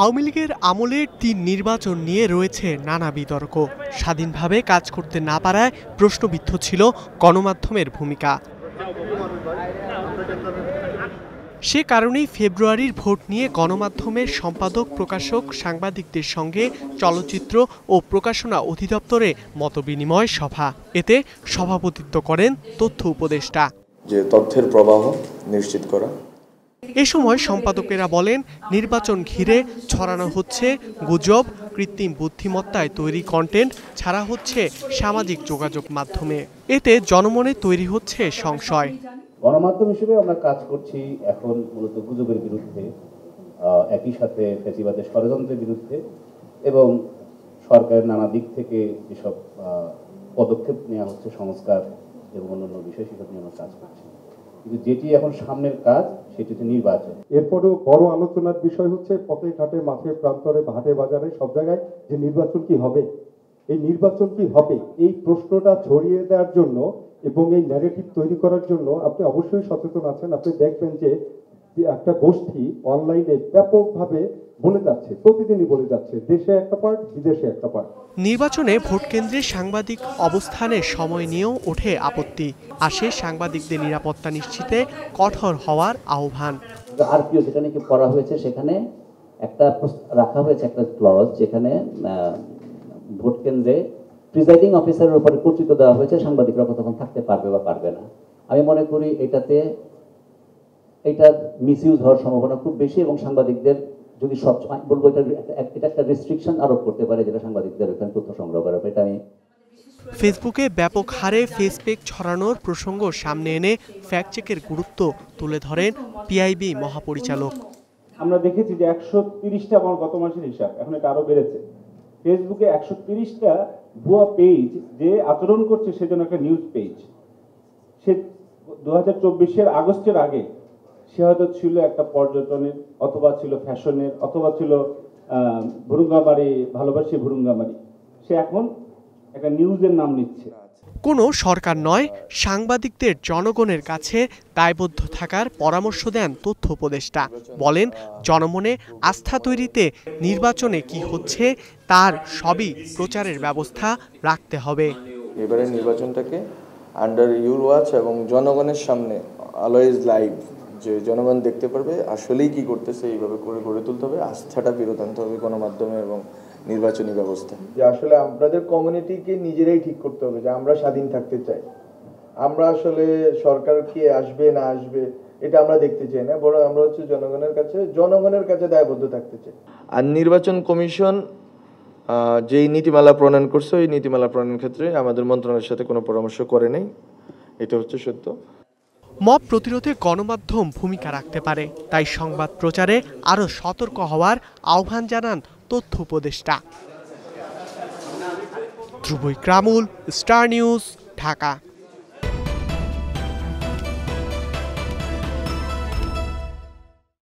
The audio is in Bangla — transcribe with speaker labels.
Speaker 1: আওয়ামী লীগের আমলের ৩ নির্বাচন নিয়ে রয়েছে নানা বিতর্ক। স্বাধীনভাবে কাজ করতে না পারায় প্রশ্নবিদ্ধ ছিল গণমাধ্যমের ভূমিকা। সে কারণেই ফেব্রুয়ারির ভোট নিয়ে গণমাধ্যমের সম্পাদক, প্রকাশক, সাংবাদিকদের সঙ্গে চলচ্চিত্র ও প্রকাশনা অধিদপ্তরে মতবিনিময় সভা। এতে সভাপতিত্ব করেন তথ্য উপদেষ্টা।
Speaker 2: যে তথ্যের প্রবাহ নিশ্চিত করা।
Speaker 1: এ সময় সম্পাদকেরা বলেন, নির্বাচন ঘিরে ছড়ানো হচ্ছে গুজব, কৃত্রিম বুদ্ধিমত্তায় তৈরি কন্টেন্ট ছাড়া হচ্ছে সামাজিক যোগাযোগ মাধ্যমে। এতে জনমনে তৈরি হচ্ছে সংশয়।
Speaker 3: গণমাধ্যম হিসেবে আমরা কাজ করছি এখন মূলত গুজবের বিরুদ্ধে, একই সাথে ফ্যাসিবাদের ষড়যন্ত্রের বিরুদ্ধে এবং সরকারের নানা দিক থেকে যেসব পদক্ষেপ নেওয়া হচ্ছে সংস্কার এবং অন্যান্য বিষয় সেসব নিয়ে আমরা কাজ করছি। কিন্তু যেটি এখন সামনের কাজ সেটি হচ্ছে নির্বাচন।
Speaker 4: এরপরেও বড় আলোচনার বিষয় হচ্ছে পথে ঘাটে, মাঠে প্রান্তরে, হাটে বাজারে সব জায়গায় যে নির্বাচন কি হবে, এই নির্বাচন কি হবে, এই প্রশ্নটা ছড়িয়ে দেওয়ার জন্য এবং এই ন্যারেটিভ তৈরি করার জন্য আপনি অবশ্যই সচেতন আছেন। আপনি দেখবেন যে একটা গোষ্ঠী অনলাইনে ব্যাপকভাবে বলে যাচ্ছে, প্রতিদিনই বলে যাচ্ছে, দেশে একটা পার্ট, বিদেশে একটা পার্ট।
Speaker 1: নির্বাচনে ভোট কেন্দ্রে সাংবাদিক অবস্থানের সময় নিয়েও ওঠে আপত্তি। আসে সাংবাদিকদের নিরাপত্তা নিশ্চিতে কঠোর হওয়ার আহ্বান।
Speaker 3: আরপিও যেটা নাকি করা হয়েছে সেখানে একটা রাখা হয়েছে একটা ক্লজ, যেখানে ভোট কেন্দ্রে প্রিজাইডিং অফিসারের উপরে কর্তৃত্ব দেওয়া হয়েছে, সাংবাদিকরা কতক্ষণ থাকতে পারবে বা পারবে না। আমি মনে করি এটা মিসইউজ হওয়ার সম্ভাবনা খুব বেশি এবং সাংবাদিকদের যদি সবসময় বলবো এটা একটা রেস্ট্রিকশন আরোপ করতে পারে, যেটা সাংবাদিকদের ওখানে তথ্য সংগ্রহ করা। এটা আমি
Speaker 1: ফেসবুকে ব্যাপক হারে ফেসপেক ছড়ানোর প্রসঙ্গ সামনে এনে ফ্যাক্ট চেকের গুরুত্ব তুলে ধরেন পিআইবি মহাপরিচালক।
Speaker 5: আমরা দেখেছি যে 130টা আমার গত মাসের হিসাব, এখন এটা আরো বেড়েছে। ফেসবুকে 130টা ভুয়া পেজ যে আচরণ করছে সেজন্য একটা নিউজ পেজ। সে 2024-এর আগস্টের আগে সে হয়তো ছিল একটা পর্যটনের, অথবা ছিল ফ্যাশনের, অথবা ছিল ভুরুঙ্গামারি, ভালোবাসি ভুরুঙ্গামারি। সে এখন একটা নিউজের নাম নিচ্ছে।
Speaker 1: কোনো সরকার নয়, সাংবাদিকদের জনগণের কাছে দায়বদ্ধ থাকার পরামর্শ দেন তথ্য উপদেষ্টা। বলেন, জনমনে আস্থা তৈরিতে নির্বাচনে কি হচ্ছে তার সবই প্রচারের ব্যবস্থা রাখতে হবে।
Speaker 2: এবারে নির্বাচনটাকে আন্ডার ইউর ওয়াচ এবং জনগণের সামনে অলওয়েজ লাইভ, যে জনগণ দেখতে পারবে আসলেই কি করতেছে, এইভাবে করে গড়ে তুলতে হবে। আস্থাটা ফেরত আনতে হবে গণমাধ্যমে এবং নির্বাচনী ব্যবস্থা।
Speaker 6: যে আসলে আমাদের কমিউনিটিকে নিজেরাই ঠিক করতে হবে যে আমরা স্বাধীন থাকতে চাই। আমরা আসলে সরকার কি আসবে না আসবে এটা আমরা দেখতে চাই না, বরং আমরা হচ্ছে জনগণের কাছে দায়বদ্ধ থাকতে চাই।
Speaker 2: আর নির্বাচন কমিশন যেই নীতিমালা প্রণয়ন করছে, ওই নীতিমালা প্রণয়নের ক্ষেত্রে আমাদের মন্ত্রণালয়ের সাথে কোনো পরামর্শ করে নাই, এটা হচ্ছে সত্য।
Speaker 1: মব প্রতিরোধে গণমাধ্যম ভূমিকা রাখতে পারে, তাই সংবাদ প্রচারে আরও সতর্ক হওয়ার আহ্বান জানান তথ্য উপদেষ্টা। ধ্রুব ইকরামুল, স্টার নিউজ, ঢাকা।